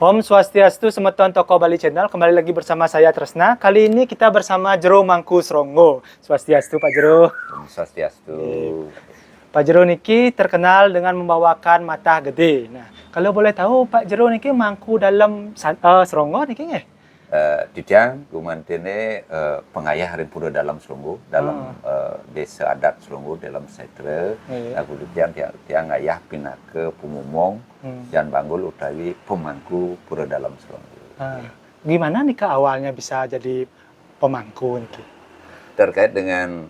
Om Swastiastu, Semeton Toko Bali Channel. Kembali lagi bersama saya Tresna. Kali ini kita bersama Jero Mangku Srongo. Swastiastu Pak Jero. Om Swastiastu. Pak Jero niki terkenal dengan membawakan matah gede. Nah, kalau boleh tahu Pak Jero niki mangku dalam Srongo niki nggih? Ditiang gumantene pengayah haring pura dalam Selungguh dalam desa adat Selungguh dalam setre aku tiang ayah pindah ke Pumumong dan Banggul utawi pemangku pura dalam Selungguh. Gimana nih Kak awalnya bisa jadi pemangku niki? Terkait dengan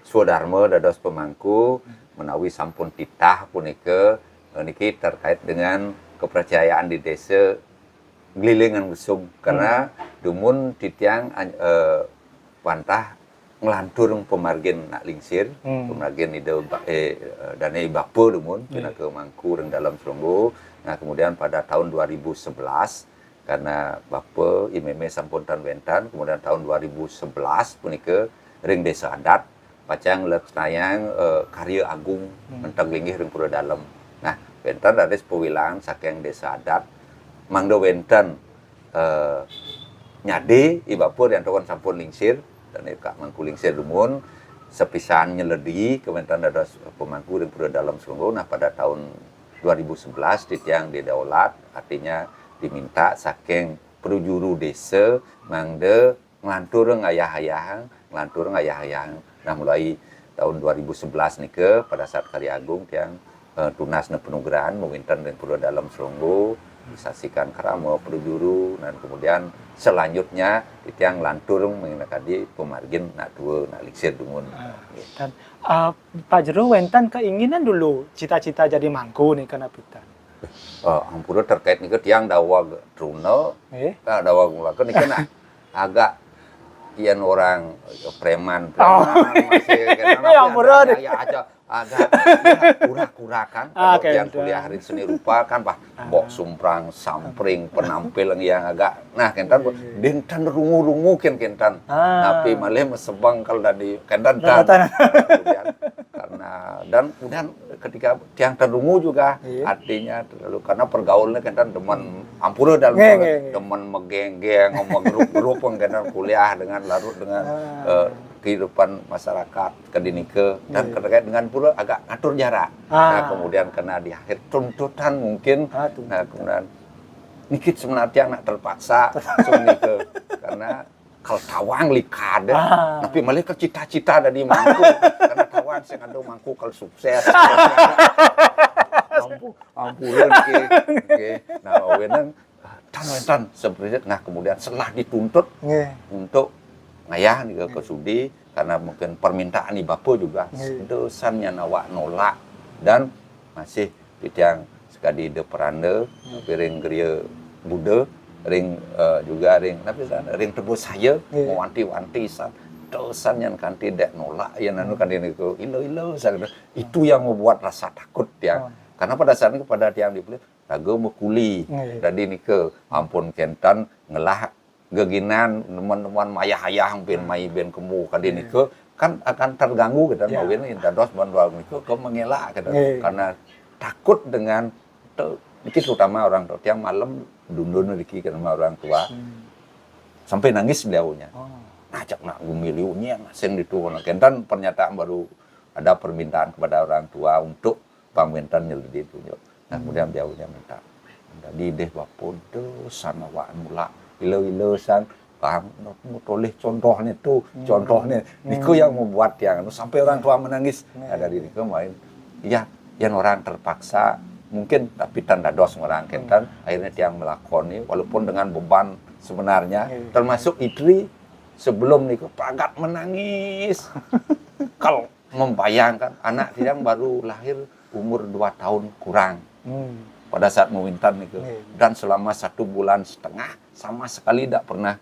Swadharma dados pemangku menawi sampun titah punike niki terkait dengan kepercayaan di desa Glilingan Gusung karena dumun titiang pantah ngelantur pemargin nak lingsir pemargin ide danai bapo dumun pina ke mangku reng dalam Selungguh. Nah kemudian pada tahun 2011 karena bapo imeme sampun tan wentan kemudian tahun 2011 punika ring desa adat pacang leksanayang karya agung mentang linggih ring pura dalem. Nah wentan ada pewilangan saking desa adat mangdo wenten nyade ibapur yang tuan sampun lingsir dan kak mangku lingsir dumun sepisan nyeledi kementan dados pemangku dan pura dalam Selungguh. Nah pada tahun 2011 ditiang didaulat artinya diminta saking perujuru desa mangde ngelantur ngayah-ayah nah mulai tahun 2011 nike pada saat karya agung tiang tunasna penugrahan mewinten dan pura dalam Selungguh disaksikan kerama perujuru dan kemudian selanjutnya tiang lanturung mengenai pemargin nak dua nak liksir dumun. Dan Pak Jero wentan keinginan dulu cita-cita jadi mangku nih kena pitan. Ampura terkait nih tiang dawa truna, dawa ngulakan nih kena agak kian orang preman masih kena ya aja agak kurang-kurang kalau yang kuliah hari seni rupa kan pak bok sumprang sampring penampil yang agak nah kentan dinten rungu-rungu kentan tapi malah mesebang kalau dari kentan kemudian karena dan kemudian ketika tiang terungu juga artinya terlalu karena pergaulnya kentan demen ampura dalam demen megeng-geng ngomong grup-grup kentan kuliah dengan larut dengan kehidupan masyarakat kedinike dan terkait dengan pura agak ngatur jarak. Nah kemudian kena di akhir tuntutan mungkin. Nah kemudian nikit sebenarnya nak terpaksa ke karena kalau tawang likade, tapi malah ke cita-cita dari mangku karena tawang sing ada mangku kalau sukses. Ampunan ke. Nah wenang tan sebenarnya nah kemudian setelah dituntut untuk ngayah nih ke sudi karena mungkin permintaan ibapo juga dosannya nawak nolak dan masih yang sekali de peranda piring geria Buddha ring juga ring tapi ring tebus saya mau wanti-wanti dosan yang kan tidak nolak yang anu kan ini ke ilo itu yang membuat rasa takut ya karena pada saat itu pada tiang dibeli raga mekuli jadi ini ke ampun kentan ngelah geginan teman-teman mayah-ayah hampir mai ben kemu kadin ke kan akan terganggu kita mau ini dados bantuan itu ke mengelak kita karena takut dengan itu terutama orang tua yang malam dundun diki sama orang tua sampai nangis beliaunya ngajak nak gumiliunya sen itu kentan pernyataan baru ada permintaan kepada orang tua untuk pamitan nyeledi itu nah kemudian beliaunya minta di deh bapodo sana wa mula ilo sang paham mau toleh contohnya tuh contohnya niku yang membuat yang sampai orang tua menangis ada di niku main ya yang orang terpaksa mungkin tapi tanda dos orang kentan akhirnya tiang melakoni walaupun dengan beban sebenarnya termasuk istri sebelum niku pagat menangis kalau membayangkan anak tiang baru lahir umur 2 tahun kurang pada saat mewintan itu dan selama 1 bulan setengah sama sekali tidak pernah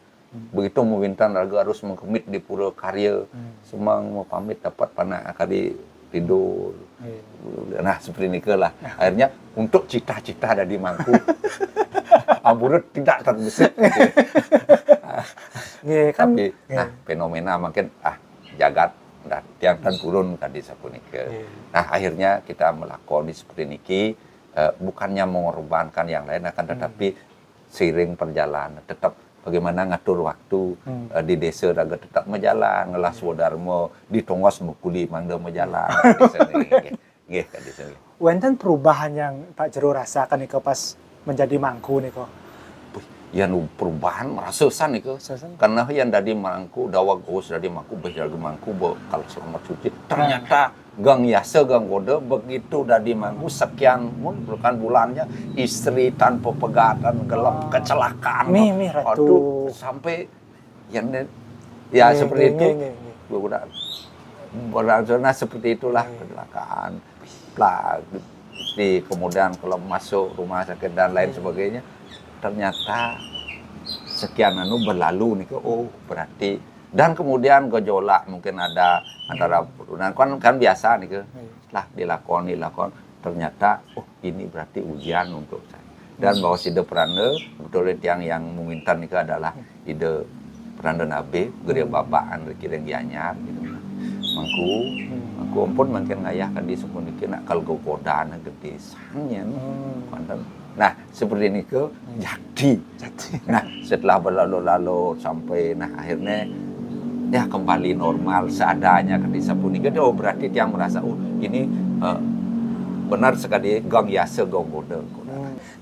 begitu mewintan raga harus mengkemit di pura karya semang mau pamit dapat panah kali tidur nah seperti ini lah akhirnya untuk cita-cita ada di mangku ampun tidak terbesit tapi nah fenomena makin jagat dan tiang tan turun tadi sapunike nah akhirnya kita melakoni seperti niki bukannya mengorbankan yang lain, akan tetapi seiring perjalanan tetap bagaimana ngatur waktu di desa raga tetap menjalan ngelas wadarmo di tongos mukuli mangda menjalan di sini nggih kan di sini. Wenten perubahan yang Pak Jero rasakan nih pas menjadi mangku nih kok. Yang perubahan merasakan itu karena yang dari mangku dawag us dari mangku dari mangku kalau selama cuci ternyata gang yasa gang kode begitu dari mangku sekian bukan bulannya istri tanpa pegatan gelap kecelakaan Ratu sampai yang ya seperti itu udah berlangsung seperti itulah kecelakaan lah kemudian kalau masuk rumah sakit dan lain sebagainya ternyata sekian berlalu nih berarti dan kemudian gejolak mungkin ada antara kan biasa nih setelah dilakon ternyata ini berarti ujian untuk saya dan bahwa ide peranda betul yang meminta nih adalah ide peranda nabe geria babaan kira gianyar gitu mangku pun mungkin ayah kan di sepun nak kalau godaan gede sangnya nah seperti ini jadi nah setelah berlalu-lalu sampai akhirnya ya kembali normal seadanya kan di sepun ini berarti dia merasa ini benar sekali gang yasa gang goda.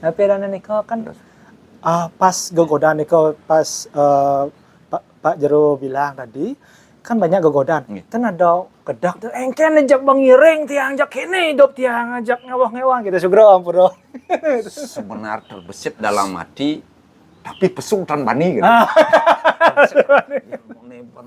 Nah pedana niko kan pas gogodan niko pas Pak Jero bilang tadi kan banyak gogodan. Kan ada kedak tuh engken ajak bangiring tiang ajak kene hidup tiang ajak ngewah-ngewah gitu sugro ampun. Sebenar terbesit dalam hati tapi pesung tan bani gitu.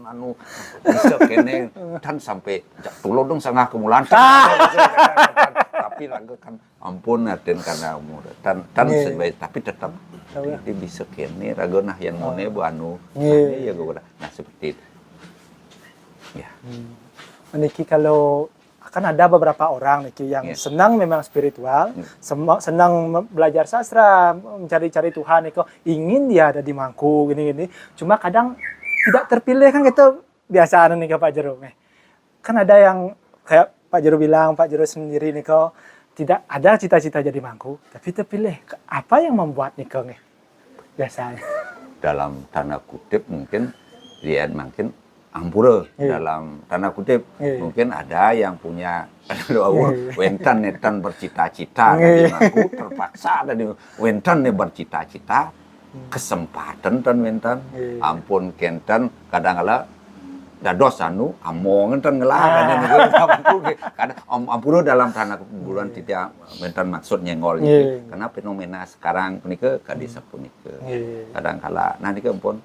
Anu bisa kene tan sampai tulo dong sangah kemulan. Tapi raga kan ampun aden karena umur tan sebaik tapi tetap jadi bisa kene raga nah yang mone bu anu ya gogoda. Nah seperti itu. Ya. Niki kalau kan ada beberapa orang Niki yang senang memang spiritual, senang belajar sastra, mencari-cari Tuhan Niko, ingin dia ada di mangku gini-gini. Cuma kadang tidak terpilih kan gitu biasaan nih Pak Jero. Kan ada yang kayak Pak Jero bilang, Pak Jero sendiri Niko tidak ada cita-cita jadi mangku, tapi terpilih. Apa yang membuat Niko nih biasanya? Dalam tanda kutip mungkin dia mungkin ampura dalam tanda kutip mungkin ada yang punya wentan netan bercita-cita dari aku terpaksa ada di wentan ne bercita-cita kesempatan tan wentan ampun kenten kadang-kala dados anu among enten ngelah kadang ampura dalam tanda bulan tidak wentan maksud nyengol karena fenomena sekarang punika kadisa punika kadang-kala nah nika ampun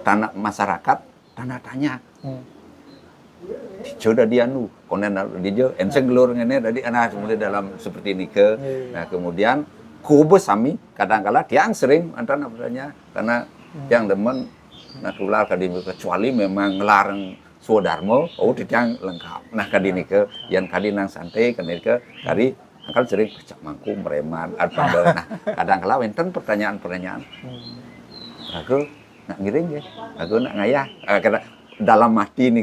tanah masyarakat tanda tanya dijo dah dia nu konen dijo enseng gelur ngene tadi anak kemudian dalam seperti ini nah kemudian kubu sami kadang-kala tiang sering antara namanya karena yang demen natural kadini kecuali memang ngelarang swadharma tiang lengkap nah kadini yang kadinang santai kadini kari kan sering pecah mangku mereman apa nah kadang-kala wenten pertanyaan-pertanyaan aku nak ngiring ya, aku nak ngayah. Karena dalam hati ni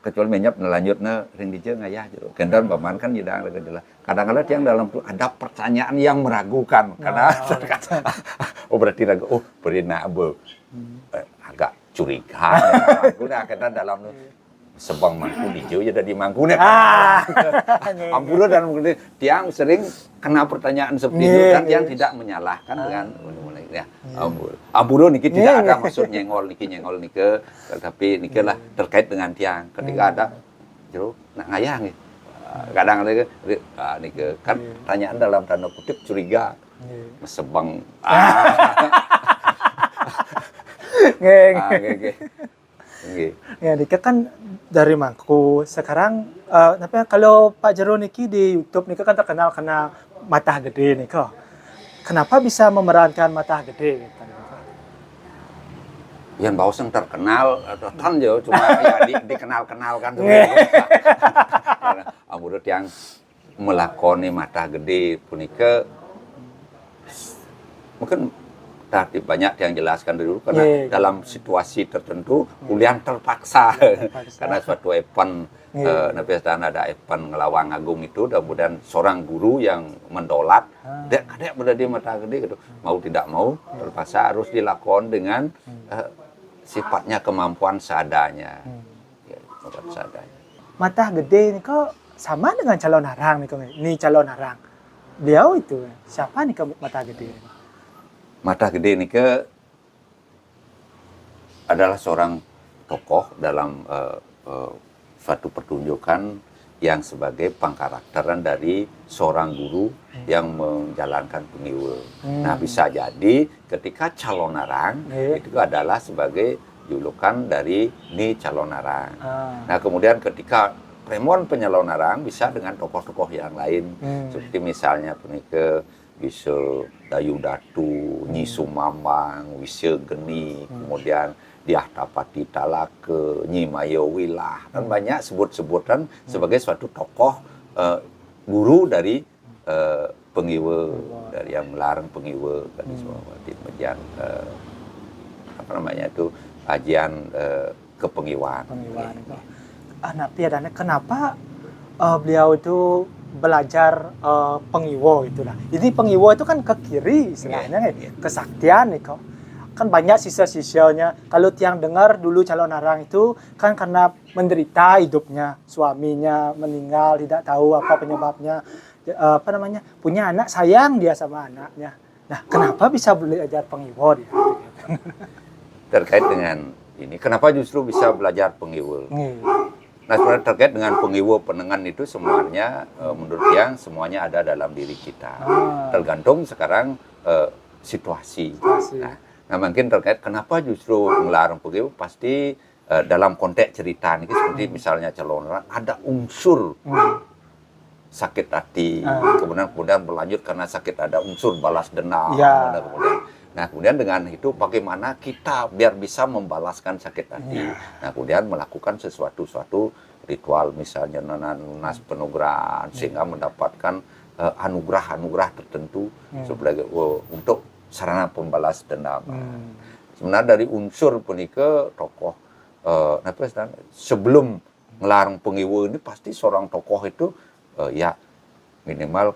kecuali menyap lanjut ring dije ngayah gitu. Kendan paman kan jidang kadang-kadang yang dalam tu ada pertanyaan yang meragukan karena berarti ragu beri nak agak curiga. Aku dah kata dalam sebang mangku dijo ya dari mangku nih. Ampura dan kemudian tiang sering kena pertanyaan seperti itu kan yang tidak menyalahkan dengan ya. Ampura niki tidak ada maksud nyengol niki tapi niki lah terkait dengan tiang ketika ada jero nak ngayah nih. Kadang ada niki kan pertanyaan dalam tanda kutip curiga. Sebang Ya, Dika kan dari Mangku. Sekarang, kalau Pak Jero Niki di YouTube Niki kan terkenal karena mata gede Niki. Kenapa bisa memerankan mata gede? Yang Bauseng terkenal, tan jo cuma ya dikenal-kenalkan tuh. Ampun yang melakoni mata gede punika mungkin tadi banyak yang jelaskan dulu karena dalam situasi tertentu kuliah terpaksa karena suatu event ada event ngelawang agung itu, kemudian seorang guru yang mendolat kadek berada di mata gede gitu, mau tidak mau terpaksa harus dilakukan dengan sifatnya kemampuan seadanya. Seadanya. Mata gede ini kok sama dengan calon arang nih kok. Ini calon arang. Beliau itu siapa nih kok mata gede? Mata gede ini adalah seorang tokoh dalam suatu pertunjukan yang sebagai pengkarakteran dari seorang guru yang menjalankan pengiwul. Nah, bisa jadi ketika calon arang itu adalah sebagai julukan dari ni calon arang. Nah, kemudian ketika Premon penyalon arang bisa dengan tokoh-tokoh yang lain, seperti misalnya penike bisa Dayu Datu, Nyi Sumambang, Wisya Geni, kemudian Diah Tapati Talake, Nyi Mayowilah, dan banyak sebut-sebutan sebagai suatu tokoh guru dari pengiwe, dari yang melarang pengiwe, di mejan ajian kepengiwan. Kenapa beliau itu belajar pengiwo itulah. Jadi pengiwo itu kan ke kiri istilahnya, kesaktian nih kok. Kan banyak siswa-siswanya. Kalau tiang dengar dulu calon arang itu kan karena menderita hidupnya, suaminya meninggal, tidak tahu apa penyebabnya. Punya anak, sayang dia sama anaknya. Nah, kenapa bisa belajar pengiwo dia? Terkait dengan ini, kenapa justru bisa belajar pengiwo? Nah, sebenarnya terkait dengan pengiwo penengan itu semuanya menurut yang semuanya ada dalam diri kita. Tergantung sekarang situasi. Nah, mungkin terkait kenapa justru melarang pengiwo, pasti dalam konteks cerita ini seperti misalnya calon arang ada unsur sakit hati, kemudian berlanjut karena sakit ada unsur balas dendam. Kemudian dengan itu bagaimana kita biar bisa membalaskan sakit hati. Nah, kemudian melakukan sesuatu ritual, misalnya nanas penugrahan, sehingga mendapatkan anugerah-anugerah tertentu sebagai untuk sarana pembalas dendam. Sebenarnya dari unsur punika tokoh sebelum melarang pengiwo ini pasti seorang tokoh itu minimal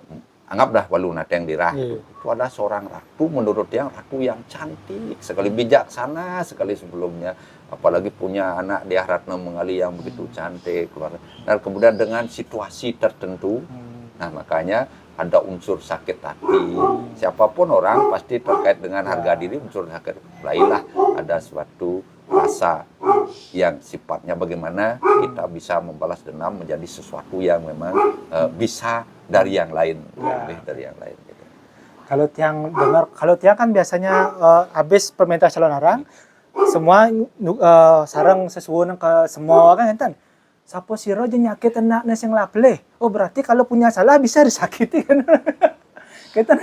anggaplah Walunata yang dirah itu adalah seorang ratu, menurut yang ratu yang cantik sekali, bijaksana sekali sebelumnya, apalagi punya anak Diah Ratna Mengali yang begitu cantik. Dan kemudian dengan situasi tertentu, nah makanya ada unsur sakit hati. Siapapun orang pasti terkait dengan harga diri, unsur sakit. Mulailah ada suatu rasa yang sifatnya bagaimana kita bisa membalas dendam menjadi sesuatu yang memang bisa dari yang lain, lebih dari yang lain. Gitu. Kalau tiang kan biasanya habis permintaan calon arang, semua sarang sesuatu ke semua kan kan. Sapo siro aja nyakit anaknya yang laple. Oh, berarti kalau punya salah bisa disakiti kan. Kita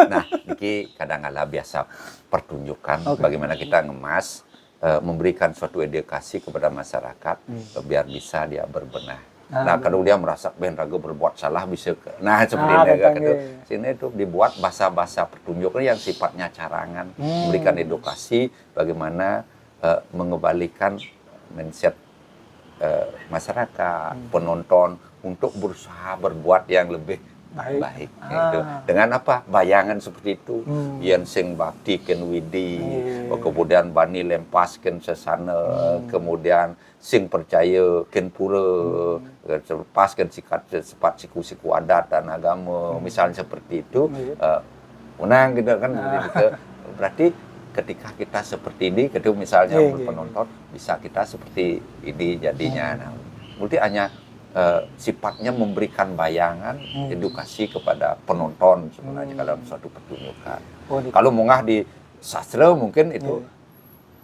Nah, ini kadang-kala biasa pertunjukan bagaimana kita ngemas, memberikan suatu edukasi kepada masyarakat biar bisa dia berbenah. Nah, kalau dia merasa ben ragu berbuat salah bisa seperti ini sini itu dibuat bahasa-bahasa pertunjukan yang sifatnya carangan, memberikan edukasi bagaimana mengembalikan mindset masyarakat, penonton untuk berusaha berbuat yang lebih baik. Gitu. Dengan apa? Bayangan seperti itu. Yen sing bakti ken widi, kemudian bani lempasken sesana, kemudian sing percaya ken pura, lepaskan sepat siku-siku adat dan agama, misalnya seperti itu. Menang gitu kan. Berarti ketika kita seperti ini, ketika misalnya penonton bisa kita seperti ini jadinya. Nah, berarti hanya sifatnya memberikan bayangan, edukasi kepada penonton sebenarnya dalam suatu pertunjukan. Kalau mungah di sastra mungkin itu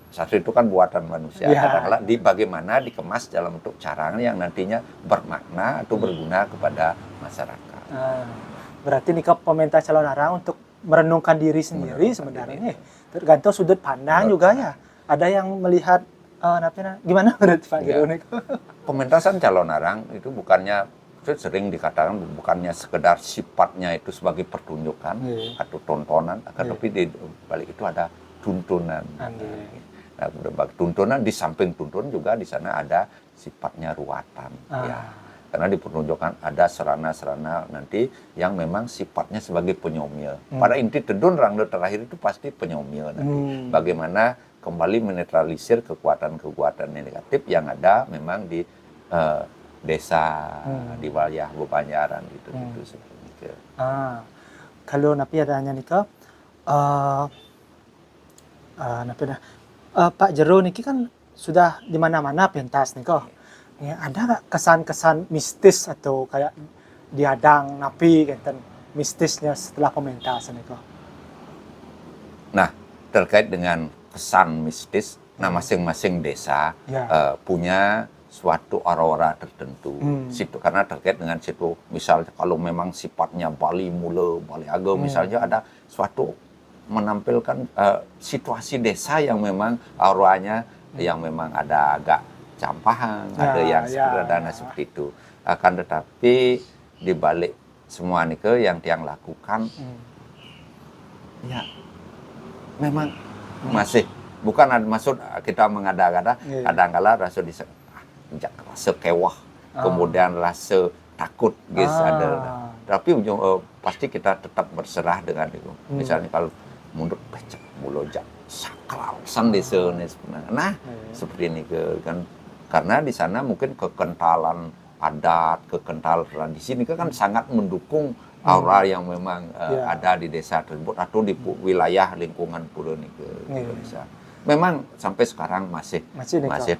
sastra itu kan buatan manusia. Kadang-kadang bagaimana dikemas dalam bentuk carangan yang nantinya bermakna atau berguna kepada masyarakat. Berarti nih pemerintah calon arang untuk merenungkan diri sendiri sebenarnya. Tergantung sudut pandang juga ya. Ada yang melihat gimana menurut Pak Giro? Pementasan calon arang itu bukannya itu sering dikatakan bukannya sekedar sifatnya itu sebagai pertunjukan atau tontonan, tapi di balik itu ada tuntunan. Nah, tuntunan di samping tuntun juga di sana ada sifatnya ruatan. Ya. Karena di pertunjukan ada serana-serana nanti yang memang sifatnya sebagai penyomil. Pada inti tedun rangda terakhir itu pasti penyomil nanti. Bagaimana kembali menetralisir kekuatan-kekuatan negatif yang ada memang di desa, di wilayah Banjaran gitu seperti itu. Kalau napi adanya nih Pak Jero niki kan sudah di mana-mana pentas nih ya, ada nggak kesan-kesan mistis atau kayak diadang napi gitu mistisnya setelah pementasan itu? Nah, terkait dengan kesan mistis, nah masing-masing desa punya suatu aura tertentu. Situ karena terkait dengan situ, misalnya kalau memang sifatnya Bali Mula, Bali Aga, misalnya ada suatu menampilkan situasi desa yang memang auranya yang memang ada agak campahan, ada yang sederhana seperti itu. Akan tetapi di balik semua ini yang tiang lakukan, ya memang masih bukan ada maksud kita mengada-gada, kadang-kala rasa rasa kewah, kemudian rasa takut, guys ada. Tapi pasti kita tetap berserah dengan itu. Misalnya kalau mundur becak mulojak sakral desa ini sebenarnya. Nah, seperti ini kan karena di sana mungkin kekentalan adat, kekentalan tradisi ini kan sangat mendukung aura yang memang ada di desa tersebut atau di wilayah lingkungan Pulau Indonesia. Memang sampai sekarang masih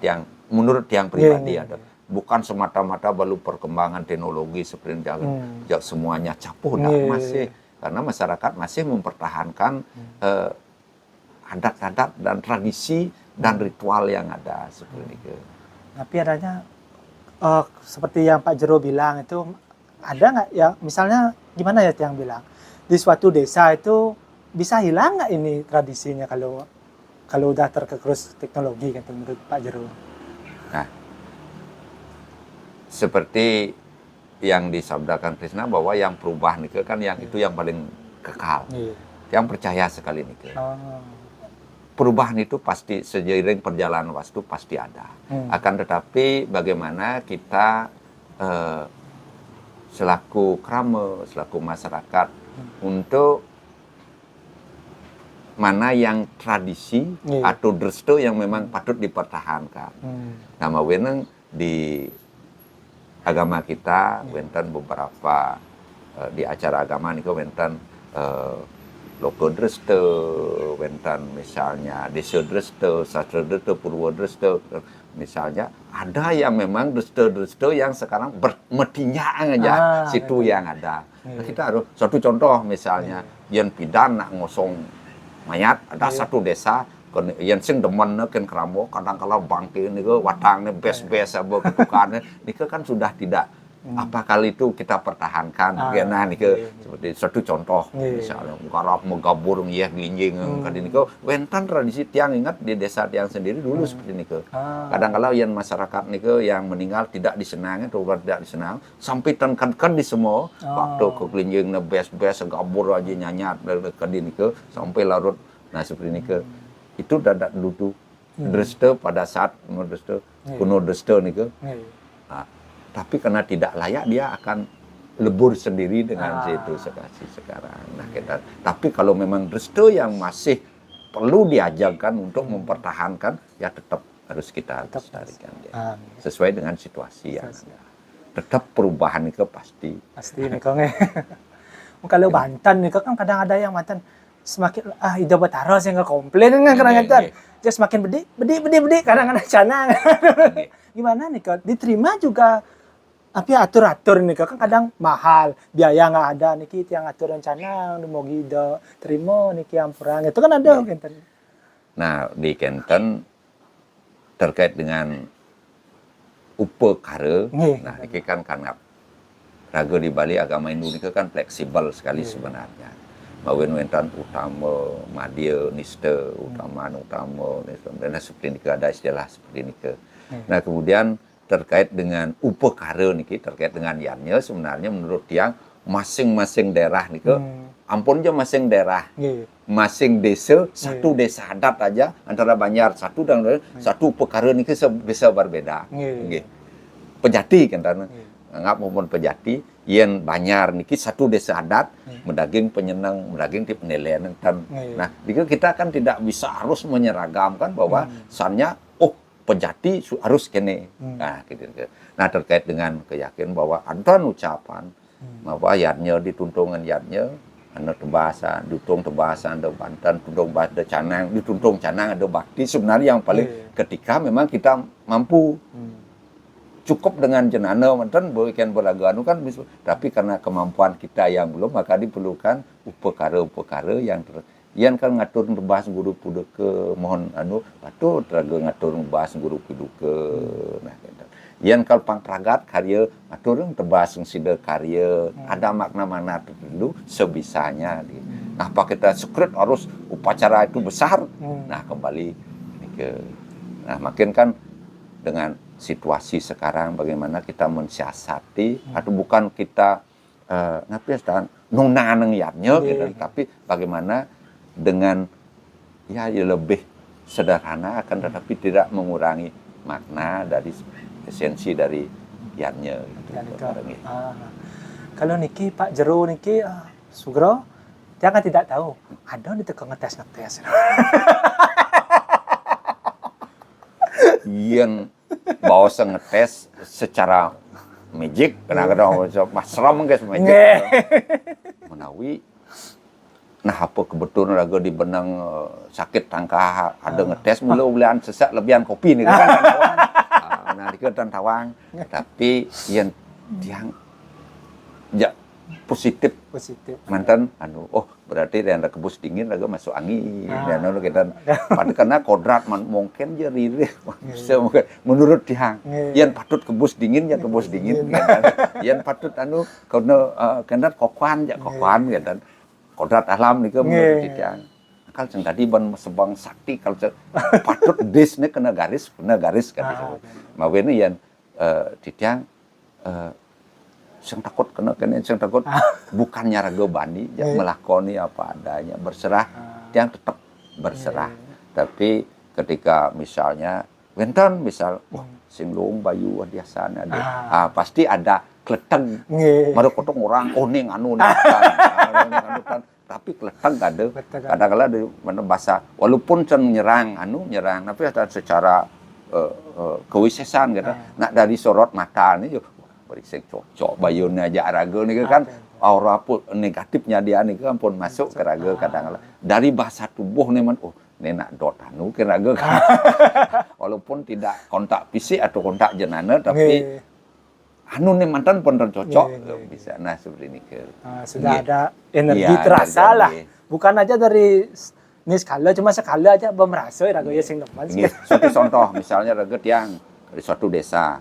yang menurut yang pribadi ada. Bukan semata-mata baru perkembangan teknologi seperti jangan semuanya capuh, masih karena masyarakat masih mempertahankan adat-adat dan tradisi dan ritual yang ada seperti itu. Tapi adanya seperti yang Pak Jero bilang itu ada nggak ya misalnya gimana ya yang bilang di suatu desa itu bisa hilang nggak ini tradisinya kalau udah tergerus teknologi kan menurut Pak Jero? Nah, seperti yang disabdakan Krishna bahwa yang perubahan itu kan yang itu yang paling kekal, yang percaya sekali nih. Perubahan itu pasti seiring perjalanan waktu pasti ada. Akan tetapi bagaimana kita selaku krama, selaku masyarakat untuk mana yang tradisi atau dresta yang memang patut dipertahankan. Nama wenang di agama kita, wenten beberapa di acara agama ini wenten Loko dresta, wenten misalnya desa dresta, sastra dresta, purwa dresta, misalnya ada yang memang dresta-dresta yang sekarang bermetinyang aja situ yang ada. Nah, kita harus satu contoh misalnya yang pidan nak ngosong mayat ada satu desa yang sing demen ken keramo kadang-kala bangke niku watangnya bes-bes apa ketukannya niku kan sudah tidak apa kali itu kita pertahankan nah niku seperti satu contoh misalnya garap megabur ya gelinjing kadang niku wenten tradisi tiang ingat di desa tiang sendiri dulu seperti niku kadang-kala yang masyarakat niku yang meninggal tidak disenangi atau tidak disenang sampai tenkan di semua waktu ke gelinjing bes-bes gabur aja nyanyat kadang niku sampai larut nah seperti niku itu dadak dulu dresta pada saat dresta kuno dresta niku tapi karena tidak layak dia akan lebur sendiri dengan situ sekarang. Nah kita tapi kalau memang dresta yang masih perlu diajarkan untuk mempertahankan ya tetap harus kita lestarikan ya. Sesuai dengan situasi yang ada. Tetap perubahan itu pasti nih Kang. Kalau Banten nih kan kadang ada yang Banten semakin ida batara sih nggak komplain kan kadang-kadang dia semakin bedi kadang-kadang canang gimana nih Kang diterima juga tapi atur-atur nih kan kadang mahal biaya nggak ada nih kita yang atur rencana mau gitu terima nih yang perang itu kan ada Kenten. Nah di Kenten terkait dengan upekara nah ini kan raga di Bali agama Hindu ini kan fleksibel sekali sebenarnya mawin wentan utama madya nista utama dan seperti ini ada istilah seperti ini nah kemudian terkait dengan upekara niki terkait dengan yannya sebenarnya menurut tiang masing-masing daerah niki ampun aja masing daerah masing desa satu desa adat aja antara Banjar satu dan satu upekara niki bisa berbeda. Nggih. Pejati kan anggap maupun Pejati yen Banjar niki satu desa adat mendaging penyenang mendaging di penilaian kan. Nah, kita kan tidak bisa harus menyeragamkan bahwa sannya Pejati harus kene. Nah, gitu. Nah, terkait dengan keyakinan bahwa ada ucapan bahwa yadnya dituntungan yadnya anu tebasan, ditung tebasan ada Banten, tuntung bahasa Canang, dituntung Canang ada bakti sebenarnya yang paling ketika memang kita mampu cukup dengan jenana mantan bukan belaga anu kan bisa, tapi karena kemampuan kita yang belum maka diperlukan upekara-upekara yang kan ngatur ngebahas guru puduke mohon anu batu teraga ngatur ngebahas guru puduke nah gitu. Yan kal pangpragat karya ngatur tebas sida karya ada makna mana tertentu sebisanya gitu. Nah apa kita sekret harus upacara itu besar nah kembali ke nah makin kan dengan situasi sekarang bagaimana kita mensiasati atau bukan kita ngapain nunang yatnya gitu tapi bagaimana dengan ya lebih sederhana akan tetapi tidak mengurangi makna dari esensi dari yannya gitu. Kalau niki Pak Jero niki Sugro dia kan tidak tahu ada di teko ngetes yang bawa ngetes secara magic kadang-kadang masram guys magic menawi nah apa kebetulan raga di benang sakit tangkah ada ngetes mulu ulian sesak lebihan kopi nih kan tawang nah diketan tawang tapi yang tiang ya positif mantan anu berarti yang kebus dingin raga masuk angin dan anu kita pada karena kodrat mungkin je ririh bisa mungkin menurut tiang yang patut kebus dingin ya kebus dingin yang patut anu karena kokuan ya kokuan gitu kodrat alam nih menurut tiang kalau yang tadi ban sebang sakti kalau patut desnya kena garis kan mau ini yang tiang yang takut kena yang takut bukannya raga bani melakoni apa adanya berserah tiang tetap berserah tapi ketika misalnya wenten misal singlung bayu adiasan ada pasti ada kleteng baru kotong orang ning anu kan tapi kleteng ada kadang-kadang di mana bahasa walaupun nyerang tapi secara kewisesan gitu nak dari sorot mata nih berisik cocok bayunnya aja raga nih kan aura pun negatifnya dia nih kan pun masuk ke raga kadang-kadang dari bahasa tubuh nih man nenak dot anu ke raga kan walaupun tidak kontak fisik atau kontak jenana tapi anu nih mantan pun cocok bisa nah seperti ini sudah ada energi terasa lah bukan aja dari ini sekali cuma sekali aja merasa raga ya sing teman suatu contoh misalnya raga tiang dari suatu desa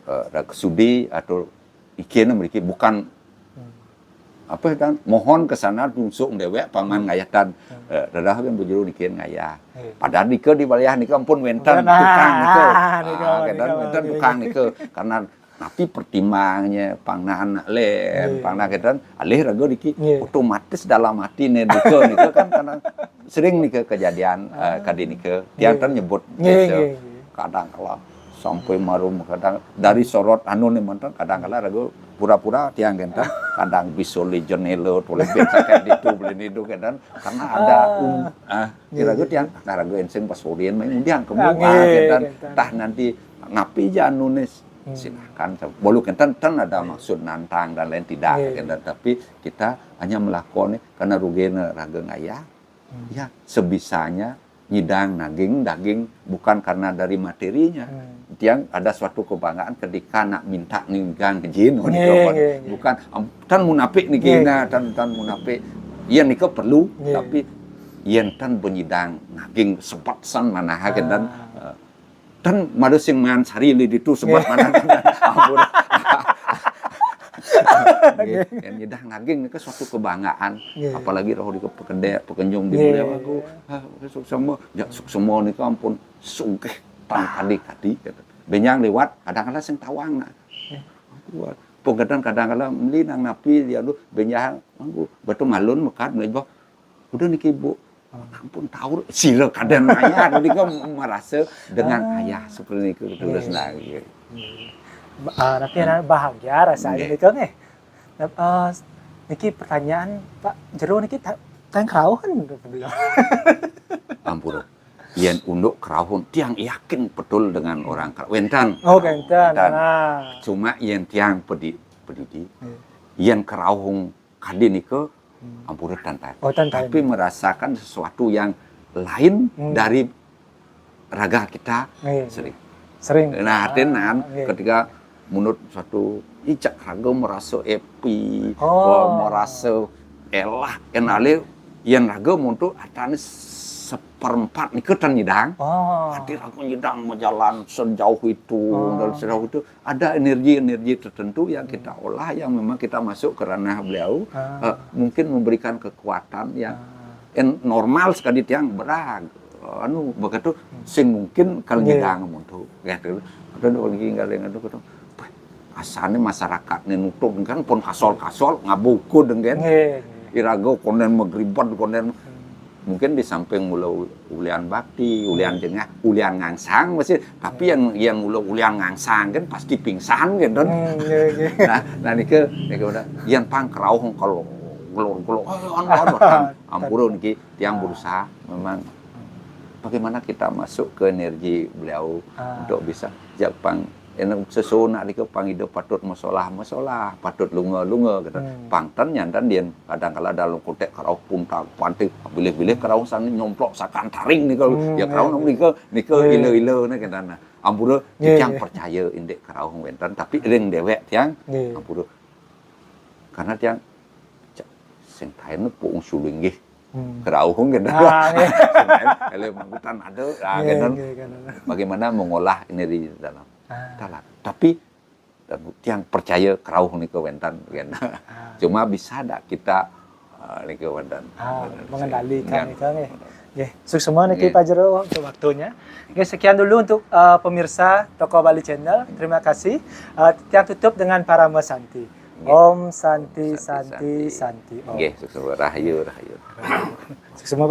raga sudi atau ikin memiliki bukan apa kan mohon ke sana tungsuk dewek paman ngayatan dadah yang bujuru ikin ngayah padahal dike di baliah nike ampun wenten tukang nike wenten tukang nike karena tapi pertimbangnya pangnahan pangnah kita alih raga diki otomatis dalam hati nih kan karena sering nih kejadian kadi nike tiang nyebut kadang kala sampai marum kadang dari sorot anu nih mantan kadang kala raga pura-pura tiang kita kadang bisoli jenelo boleh becakan itu beli itu kan karena ada kira-kira tiang raga enseng pasolien main undian kemudian kita tah nanti ngapi aja nulis silahkan boleh kan ada maksud nantang dan lain tidak tapi kita hanya melakukan karena ruginya raga ngayah ya sebisanya nyidang daging bukan karena dari materinya yang ada suatu kebanggaan ketika nak minta ninggang jin bukan tan munafik nih kina tan munafik iya nih perlu tapi yen tan benyidang daging sepat san mana dan dan madu sing mangan sari li itu sebab mana ampun yang nyidang daging itu suatu kebanggaan apalagi roh di pekenjung di mulia aku semua ya semua nih ampun sugih tang kadi benyang lewat kadang-kadang sing tawang nak. Penggadang kadang-kadang meli nang napi dia lu benyang betul malun mekat melet udah niki Bu. Ampun tahu sila kadang ayah jadi kau merasa dengan ayah seperti itu terus lagi. Nanti bahagia rasanya nih Kang niki pertanyaan Pak jero niki tang kerauhan Ampun. Yen unduk kerauhan tiang yakin betul dengan orang wentan. Oh wentan. Cuma yen tiang pedidi. Yen kerauhan kadin ike ampun tantai. Oh, tantai. Tapi merasakan sesuatu yang lain dari raga kita sering. Nah, tenan ketika menurut suatu icak raga merasa happy, merasa elah, enale yen raga untuk atane seperempat nih ketan nyidang. Hati raga nyidang menjalan sejauh itu, dan sejauh itu ada energi-energi tertentu yang kita olah yang memang kita masuk ke ranah beliau, mungkin memberikan kekuatan yang normal sekali tiang berag. Begitu sing mungkin kalau nyidang untuk gitu. Ada lagi nggak ada asalnya masyarakat nutup kan pun kasol ngabuku dengan irago konden magribat konden mungkin di samping mula ulian bakti, ulian jengah, ulian ngangsang masih tapi yang mula ulian ngangsang kan pasti pingsan kan. Nah nike udah yang pangkrau kalau gelor ampun niki tiang berusaha memang bagaimana kita masuk ke energi beliau untuk bisa Jepang sesona di pang hidup patut masalah patut lunga kata pangtan nyandan dien kadang-kala dalam kotek karau punta pantik bilih-bilih karau sana nyomplok sakan taring nih kalau ya karau nike ilo nih kata ampura tiang percaya indek karau wentan tapi ring dewek tiang ampura karena tiang sing taen puung suling nggih karau gitu ele mangkutan ada bagaimana mengolah energi dalam talat. Tapi yang percaya kerauh niku wentan kan. Cuma bisa tak kita niku wentan mengendalikan itu nggih. Nggih, sukses semua niki Pak Jero untuk waktunya. Nggih, sekian dulu untuk pemirsa Toko Bali Channel. Terima kasih. Yang tutup dengan Parama Santi. Om Santi Santi Santi. Nggih, sukses rahayu. Sukses semua.